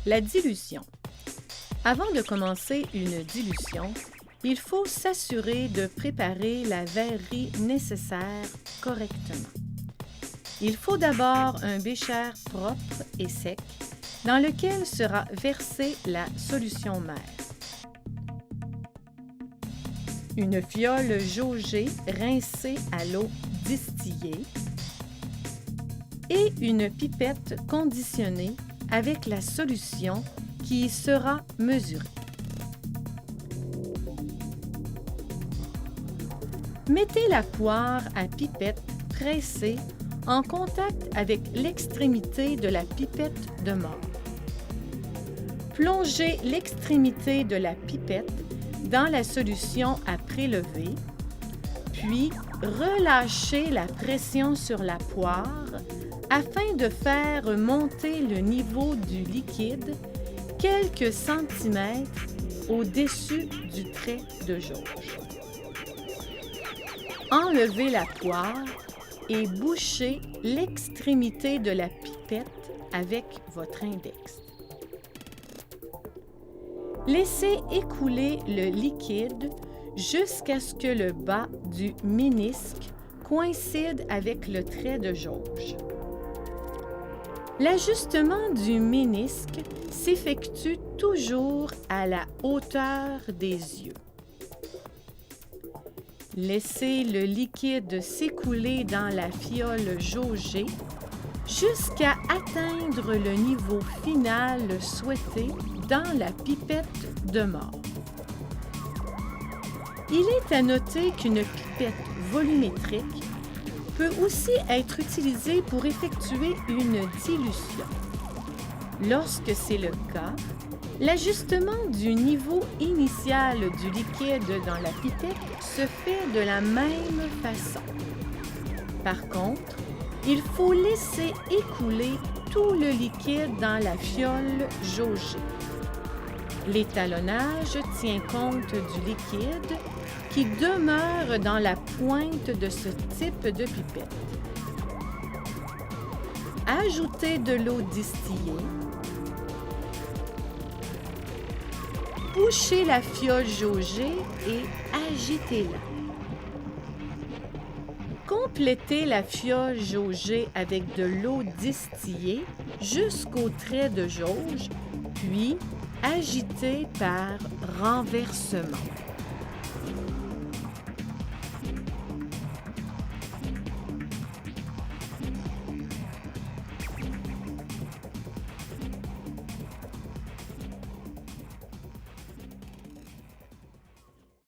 La dilution. Avant de commencer une dilution, il faut s'assurer de préparer la verrerie nécessaire correctement. Il faut d'abord un bécher propre et sec dans lequel sera versée la solution mère. Une fiole jaugée rincée à l'eau distillée et une pipette conditionnée avec la solution qui y sera mesurée. Mettez la poire à pipette pressée en contact avec l'extrémité de la pipette de mort. Plongez l'extrémité de la pipette dans la solution à prélever, puis relâchez la pression sur la poire afin de faire monter le niveau du liquide quelques centimètres au-dessus du trait de jauge. Enlevez la poire et bouchez l'extrémité de la pipette avec votre index. Laissez écouler le liquide jusqu'à ce que le bas du ménisque coïncide avec le trait de jauge. L'ajustement du ménisque s'effectue toujours à la hauteur des yeux. Laissez le liquide s'écouler dans la fiole jaugée jusqu'à atteindre le niveau final souhaité dans la pipette de mort. Il est à noter qu'une pipette volumétrique peut aussi être utilisée pour effectuer une dilution. Lorsque c'est le cas, l'ajustement du niveau initial du liquide dans la pipette se fait de la même façon. Par contre, il faut laisser écouler tout le liquide dans la fiole jaugée. L'étalonnage tient compte du liquide qui demeure dans la pointe de ce type de pipette. Ajoutez de l'eau distillée. Bouchez la fiole jaugée et agitez-la. Complétez la fiole jaugée avec de l'eau distillée jusqu'au trait de jauge, puis agitez par renversement.